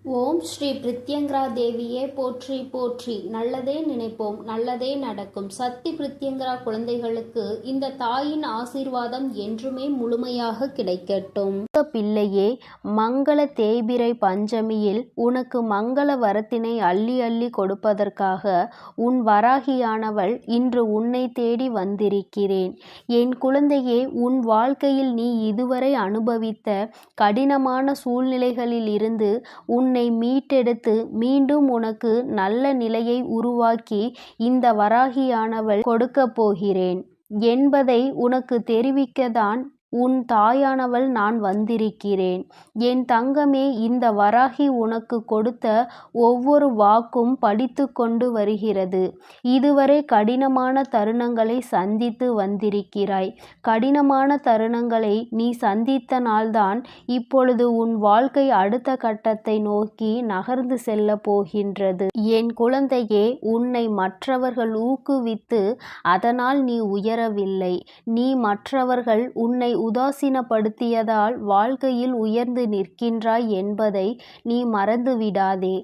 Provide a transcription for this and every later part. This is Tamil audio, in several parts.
ஓம் ஸ்ரீ பிரித்யங்கரா தேவியே போற்றி போற்றி. நல்லதே நினைப்போம், நல்லதே நடக்கும். சக்தி பிரித்யங்கரா குழந்தைகளுக்கு இந்த தாயின் ஆசீர்வாதம் என்றுமே முழுமையாக கிடைக்கட்டும். பிள்ளையே, மங்கள தேய்பிறை பஞ்சமியில் உனக்கு மங்கள வரத்தினை அள்ளி அள்ளி கொடுப்பதற்காக உன் வராகியானவள் இன்று உன்னை தேடி வந்திருக்கிறேன். என் குழந்தையே, உன் வாழ்க்கையில் நீ இதுவரை அனுபவித்த கடினமான சூழ்நிலைகளில் இருந்து உன்னை மீட்டெடுத்து மீண்டும் உனக்கு நல்ல நிலையை உருவாக்கி இந்த வராகியானவள் கொடுக்கப் போகிறேன் என்பதை உனக்கு தெரிவிக்கத்தான் உன் தாயானவள் நான் வந்திருக்கிறேன். என் தங்கமே, இந்த வராகி உனக்கு கொடுத்த ஒவ்வொரு வாக்கும் படித்து கொண்டு வருகிறது. இதுவரை கடினமான தருணங்களை சந்தித்து வந்திருக்கிறாய். கடினமான தருணங்களை நீ சந்தித்த நாள்தான் இப்பொழுது உன் வாழ்க்கை அடுத்த கட்டத்தை நோக்கி நகர்ந்து செல்ல போகின்றது. என் குழந்தையே, உன்னை மற்றவர்கள் ஊக்குவித்து அதனால் நீ உயரவில்லை. நீ மற்றவர்கள் உன்னை உதாசீனப்படுத்தியதால் வாழ்க்கையில் உயர்ந்து நிற்கின்றாய் என்பதை நீ மறந்து விடாதே.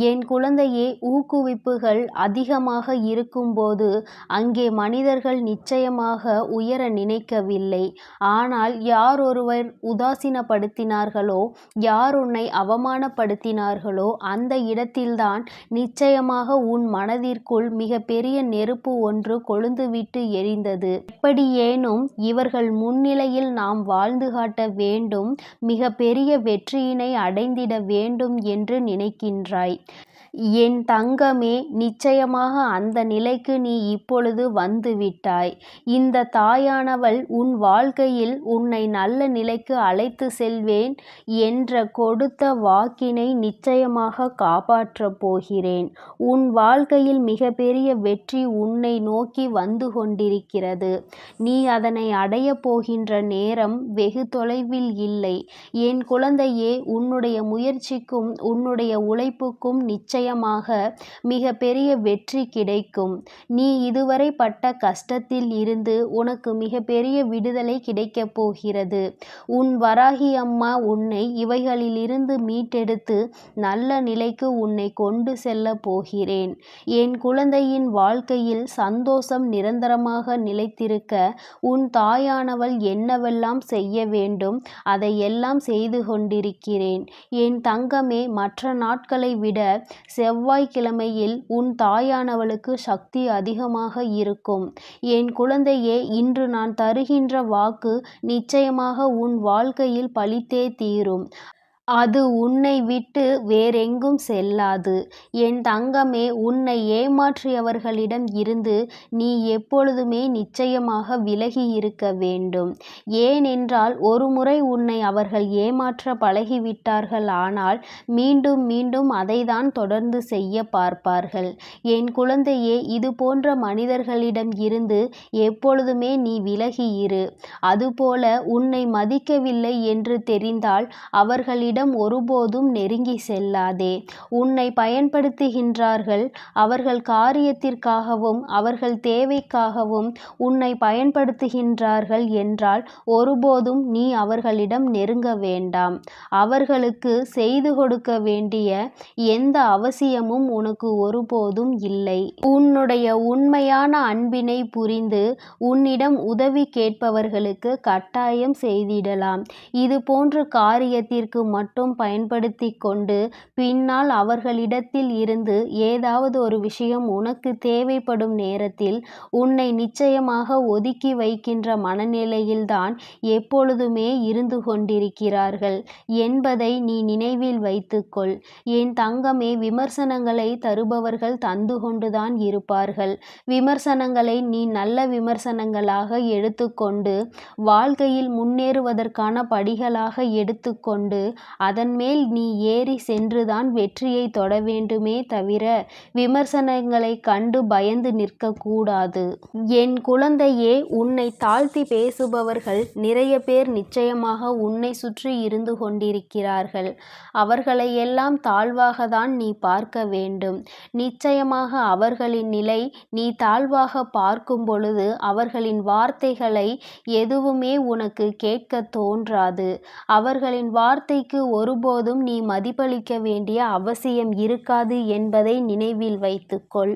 என் குழந்தையே, ஊக்குவிப்புகள் அதிகமாக இருக்கும்போது அங்கே மனிதர்கள் நிச்சயமாக உயர நினைக்கவில்லை. ஆனால் யார் ஒருவர் உதாசீனப்படுத்தினார்களோ, யார் உன்னை அவமானப்படுத்தினார்களோ அந்த இடத்தில்தான் நிச்சயமாக உன் மனதிற்குள் மிக பெரிய நெருப்பு ஒன்று கொழுந்துவிட்டு எரிந்தது. எப்படியேனும் இவர்கள் முன்னிலையில் நாம் வாழ்ந்து காட்ட வேண்டும், மிக பெரிய வெற்றியினை அடைந்திட வேண்டும் என்று நினைக்கின்றாய். என் தங்கமே, நிச்சயமாக அந்த நிலைக்கு நீ இப்பொழுது வந்துவிட்டாய். இந்த தாயானவள் உன் வாழ்க்கையில் உன்னை நல்ல நிலைக்கு அழைத்து செல்வேன் என்ற கொடுத்த வாக்கினை நிச்சயமாக காப்பாற்றப் போகிறேன். உன் வாழ்க்கையில் மிகப்பெரிய வெற்றி உன்னை நோக்கி வந்து கொண்டிருக்கிறது. நீ அதனை அடையப் போகின்ற நேரம் வெகு தொலைவில் இல்லை. என் குழந்தையே, உன்னுடைய முயற்சிக்கும் உன்னுடைய உழைப்புக்கும் நிச்சயமாக மிக பெரிய வெற்றி கிடைக்கும். நீ இதுவரை பட்ட கஷ்டத்தில் இருந்து உனக்கு மிக பெரிய விடுதலை கிடைக்கப் போகிறது. உன் வராகி அம்மா உன்னை இவைகளிலிருந்து மீட்டெடுத்து நல்ல நிலைக்கு உன்னை கொண்டு செல்ல போகிறேன். என் குழந்தையின் வாழ்க்கையில் சந்தோஷம் நிரந்தரமாக நிலைத்திருக்க உன் தாயானவள் என்னவெல்லாம் செய்ய வேண்டும் அதையெல்லாம் செய்து கொண்டிருக்கிறேன். என் தங்கமே, மற்ற நாட்களை விட செவ்வாய்க்கிழமையில் உன் தாயானவளுக்கு சக்தி அதிகமாக இருக்கும். என் குழந்தையே, இன்று நான் தருகின்ற வாக்கு நிச்சயமாக உன் வாழ்க்கையில் பலித்தே தீரும். அது உன்னை விட்டு வேறெங்கும் செல்லாது. என் தங்கமே, உன்னை ஏமாற்றியவர்களிடம் இருந்து நீ எப்பொழுதுமே நிச்சயமாக விலகி இருக்க வேண்டும். ஏனென்றால் ஒருமுறை உன்னை அவர்கள் ஏமாற்ற பழகிவிட்டார்கள். ஆனால் மீண்டும் மீண்டும் அதைதான் தொடர்ந்து செய்ய பார்ப்பார்கள். என் குழந்தையே, இது போன்ற மனிதர்களிடம் இருந்து எப்பொழுதுமே நீ விலகி இரு. அதுபோல உன்னை மதிக்கவில்லை என்று தெரிந்தால் அவர்களிடம் ஒருபோதும் நெருங்கி செல்லாதே. உன்னை பயன்படுத்துகின்றார்கள். அவர்கள் காரியத்திற்காகவும் அவர்கள் தேவைக்காகவும் உன்னை பயன்படுத்துகின்றார்கள் என்றால் ஒருபோதும் நீ அவர்களிடம் நெருங்க வேண்டாம். அவர்களுக்கு செய்து கொடுக்க வேண்டிய எந்த அவசியமும் உனக்கு ஒருபோதும் இல்லை. உன்னுடைய உண்மையான அன்பினை புரிந்து உன்னிடம் உதவி கேட்பவர்களுக்கு கட்டாயம் செய்திடலாம். இது போன்ற காரியத்திற்கு மட்டும் பயன்படுத்தி கொண்டு பின்னால் அவர்களிடத்தில் இருந்து ஏதாவது ஒரு விஷயம் உனக்கு தேவைப்படும் நேரத்தில் உன்னை நிச்சயமாக ஒதுக்கி வைக்கின்ற மனநிலையில்தான் எப்பொழுதுமே இருந்து கொண்டிருக்கிறார்கள் என்பதை நீ நினைவில் வைத்துக்கொள். என் தங்கமே, விமர்சனங்களை தருபவர்கள் தந்து கொண்டுதான் இருப்பார்கள். விமர்சனங்களை நீ நல்ல விமர்சனங்களாக எடுத்துக்கொண்டு வாழ்க்கையில் முன்னேறுவதற்கான படிகளாக எடுத்துக்கொண்டு அதன் மேல் நீ ஏறி சென்றுதான் வெற்றியை தொட வேண்டுமே தவிர விமர்சனங்களை கண்டு பயந்து நிற்கக்கூடாது. என் குழந்தையே, உன்னை தாழ்த்தி பேசுபவர்கள் நிறைய பேர் நிச்சயமாக உன்னை சுற்றி இருந்து கொண்டிருக்கிறார்கள். அவர்களையெல்லாம் தாழ்வாகத்தான் நீ பார்க்க வேண்டும். நிச்சயமாக அவர்களின் நிலை நீ தாழ்வாக பார்க்கும் பொழுது அவர்களின் வார்த்தைகளை எதுவுமே உனக்கு கேட்க தோன்றாது. அவர்களின் வார்த்தைக்கு வெற்றிக்கு ஒருபோதும் நீ மதிப்பளிக்க வேண்டிய அவசியம் இருக்காது என்பதை நினைவில் வைத்துக்கொள்.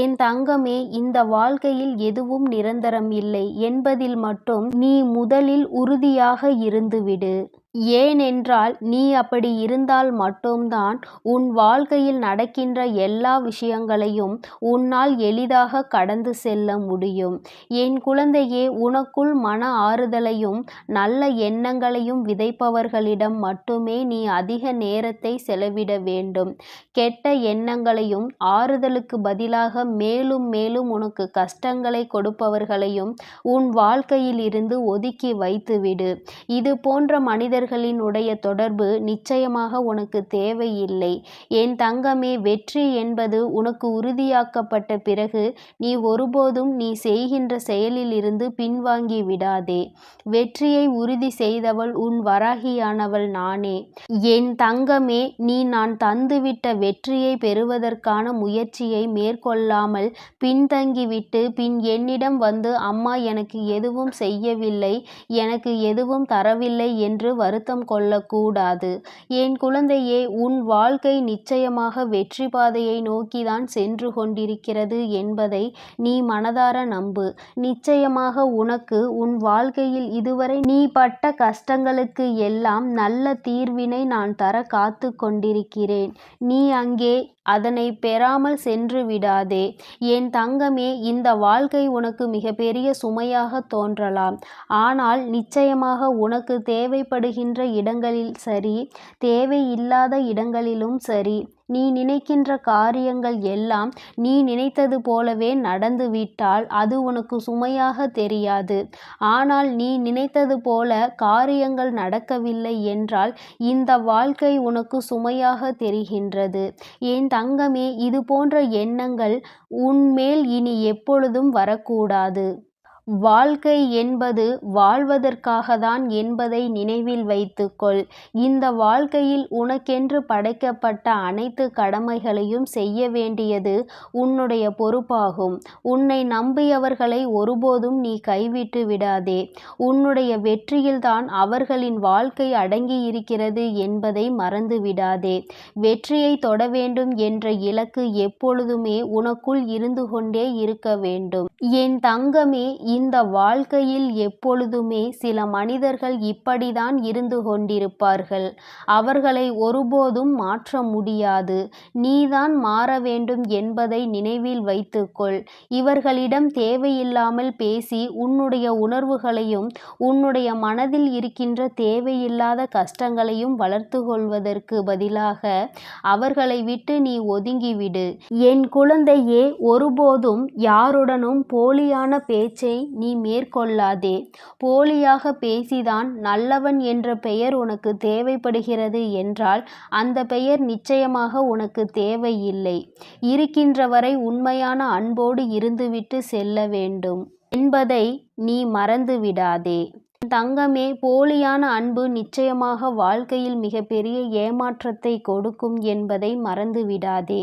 என் தங்கமே, இந்த வாழ்க்கையில் எதுவும் நிரந்தரம் இல்லை என்பதில் மட்டும் நீ முதலில் உறுதியாக இருந்துவிடு. ஏனென்றால் நீ அப்படி இருந்தால் மட்டும்தான் உன் வாழ்க்கையில் நடக்கின்ற எல்லா விஷயங்களையும் உன்னால் எளிதாக கடந்து செல்ல முடியும். என் குழந்தையே, உனக்குள் மன ஆறுதலையும் நல்ல எண்ணங்களையும் விதைப்பவர்களிடம் மட்டுமே நீ அதிக நேரத்தை செலவிட வேண்டும். கெட்ட எண்ணங்களையும் ஆறுதலுக்கு பதிலாக மேலும் மேலும் உனக்கு கஷ்டங்களை கொடுப்பவர்களையும் உன் வாழ்க்கையில் இருந்து ஒதுக்கி வைத்துவிடு. இது போன்ற மனிதர்களின் உடைய தொடர்பு நிச்சயமாக உனக்கு தேவையில்லை. என் தங்கமே, வெற்றி என்பது உனக்கு உறுதியாக்கப்பட்ட பிறகு நீ ஒருபோதும் நீ செய்கின்ற செயலில் இருந்து பின்வாங்கி விடாதே. வெற்றியை உறுதி செய்தவள் உன் வராகியானவள் நானே. என் தங்கமே, நீ நான் தந்துவிட்ட வெற்றியை பெறுவதற்கான முயற்சியை மேற்கொள்ளாமல் பின்தங்கிவிட்டு பின் என்னிடம் வந்து அம்மா எனக்கு எதுவும் செய்யவில்லை, எனக்கு எதுவும் தரவில்லை என்று வருத்தம் கொள்ளக்கூடாது. என் குழந்தையே, உன் வாழ்க்கை நிச்சயமாக வெற்றி பாதையை நோக்கிதான் சென்று கொண்டிருக்கிறது என்பதை நீ மனதார நம்பு. நிச்சயமாக உனக்கு உன் வாழ்க்கையில் இதுவரை நீ பட்ட கஷ்டங்களுக்கு எல்லாம் நல்ல தீர்வினை நான் தர காத்து கொண்டிருக்கிறேன். நீ அங்கே அதனை பெறாமல் சென்று விடாதே. என் தங்கமே, இந்த வாழ்க்கை உனக்கு மிகப்பெரிய சுமையாக தோன்றலாம். ஆனால் நிச்சயமாக உனக்கு தேவைப்படுகின்ற இடங்களில் சரி, தேவையில்லாத இடங்களிலும் சரி, நீ நினைக்கின்ற காரியங்கள் எல்லாம் நீ நினைத்தது போலவே நடந்துவிட்டால் அது உனக்கு சுமையாக தெரியாது. ஆனால் நீ நினைத்தது போல காரியங்கள் நடக்கவில்லை என்றால் இந்த வாழ்க்கை உனக்கு சுமையாக தெரிகின்றது. என் தங்கமே, இது போன்ற எண்ணங்கள் உன்மேல் இனி எப்பொழுதும் வரக்கூடாது. வாழ்க்கை என்பது வாழ்வதற்காகத்தான் என்பதை நினைவில் வைத்துக்கொள். இந்த வாழ்க்கையில் உனக்கென்று படைக்கப்பட்ட அனைத்து கடமைகளையும் செய்ய வேண்டியது உன்னுடைய பொறுப்பாகும். உன்னை நம்பியவர்களை ஒருபோதும் நீ கைவிட்டு விடாதே. உன்னுடைய வெற்றியில்தான் அவர்களின் வாழ்க்கை அடங்கியிருக்கிறது என்பதை மறந்து விடாதே. வெற்றியை தொட வேண்டும் என்ற இலக்கு எப்பொழுதுமே உனக்குள் இருந்து கொண்டே இருக்க வேண்டும். என் தங்கமே, இந்த வாழ்க்கையில் எப்பொழுதுமே சில மனிதர்கள் இப்படிதான் இருந்து கொண்டிருப்பார்கள். அவர்களை ஒருபோதும் மாற்ற முடியாது. நீதான் மாற வேண்டும் என்பதை நினைவில் வைத்துக்கொள். இவர்களிடம் தேவையில்லாமல் பேசி உன்னுடைய உணர்வுகளையும் உன்னுடைய மனதில் இருக்கின்ற தேவையில்லாத கஷ்டங்களையும் வளர்த்து கொள்வதற்கு பதிலாக அவர்களை விட்டு நீ ஒதுங்கிவிடு. என் குழந்தையே, ஒருபோதும் யாருடனும் போலியான பேச்சை நீ மேற்கொள்ளாதே. போலியாக பேசிதான் நல்லவன் என்ற பெயர் உனக்கு தேவைப்படுகிறது என்றால் அந்த பெயர் நிச்சயமாக உனக்கு தேவையில்லை. இருக்கின்ற வரை உண்மையான அன்போடு இருந்துவிட்டு செல்ல வேண்டும் என்பதை நீ மறந்து விடாதே. தங்கமே, போலியான அன்பு நிச்சயமாக வாழ்க்கையில் மிகப்பெரிய ஏமாற்றத்தை கொடுக்கும் என்பதை மறந்து விடாதே.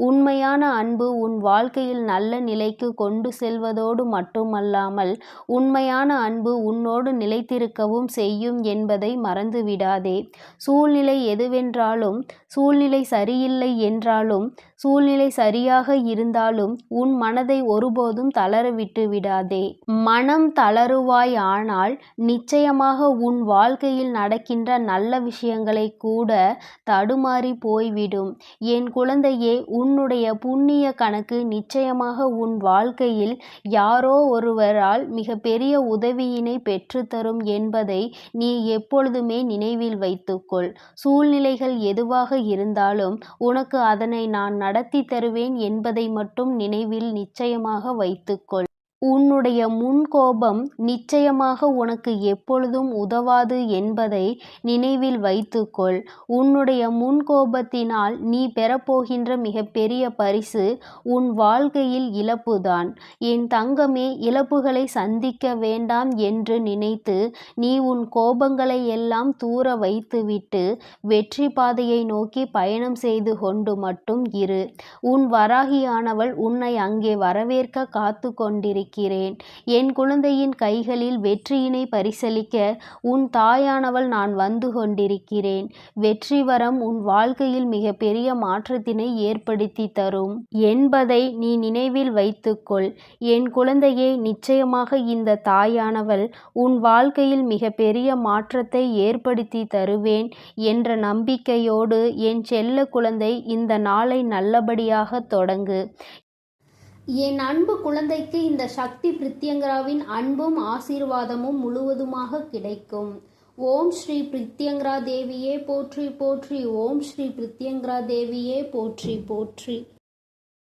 உண்மையான அன்பு உன் வாழ்க்கையில் நல்ல நிலைக்கு கொண்டு செல்வதோடு மட்டுமல்லாமல் உண்மையான அன்பு உன்னோடு நிலைத்திருக்கவும் செய்யும் என்பதை மறந்து விடாதே. சூழ்நிலை எதுவென்றாலும், சூழ்நிலை சரியில்லை என்றாலும், சூழ்நிலை சரியாக இருந்தாலும் உன் மனதை ஒருபோதும் தளர விட்டு விடாதே. மனம் தளருவாய், ஆனால் நிச்சயமாக உன் வாழ்க்கையில் நடக்கின்ற நல்ல விஷயங்களை கூட தடுமாறி போய்விடும். என் குழந்தையே, உன்னுடைய புண்ணிய கணக்கு நிச்சயமாக உன் வாழ்க்கையில் யாரோ ஒருவரால் மிகப்பெரிய உதவியினை பெற்றுத்தரும் என்பதை நீ எப்பொழுதுமே நினைவில் வைத்துக்கொள். சூழ்நிலைகள் எதுவாக இருந்தாலும் உனக்கு அதனை நான் நடத்தி தருவேன் என்பதை மட்டும் நினைவில் நிச்சயமாக வைத்துக்கொள். உன்னுடைய முன்கோபம் நிச்சயமாக உனக்கு எப்பொழுதும் உதவாது என்பதை நினைவில் வைத்துக்கொள். உன்னுடைய முன்கோபத்தினால் நீ பெறப்போகின்ற மிகப்பெரிய பரிசு உன் வாழ்க்கையில் இழப்புதான். என் தங்கமே, இழப்புகளை சந்திக்க வேண்டாம் என்று நினைத்து நீ உன் கோபங்களை எல்லாம் தூர வைத்துவிட்டு வெற்றி பாதையை நோக்கி பயணம் செய்து கொண்டு மட்டும் இரு. உன் வராகியானவள் உன்னை அங்கே வரவேற்க காத்து கொண்டிருக்கிறாள். இருக்கிறேன். என் குழந்தையின் கைகளில் வெற்றியினை பரிசளிக்க உன் தாயானவள் நான் வந்து கொண்டிருக்கிறேன். வெற்றி வரம் உன் வாழ்க்கையில் மிகப்பெரிய மாற்றத்தினை ஏற்படுத்தி தரும் என்பதை நீ நினைவில் வைத்துக்கொள். என் குழந்தையே, நிச்சயமாக இந்த தாயானவள் உன் வாழ்க்கையில் மிகப்பெரிய மாற்றத்தை ஏற்படுத்தி தருவேன் என்ற நம்பிக்கையோடு என் செல்ல குழந்தை இந்த நாளை நல்லபடியாக தொடங்கு. என் அன்பு குழந்தைக்கு இந்த சக்தி பிரித்யங்கராவின் அன்பும் ஆசீர்வாதமும் முழுவதுமாக கிடைக்கும். ஓம் ஸ்ரீ பிரித்யங்கரா தேவியே போற்றி போற்றி. ஓம் ஸ்ரீ பிரித்யங்கரா தேவியே போற்றி போற்றி.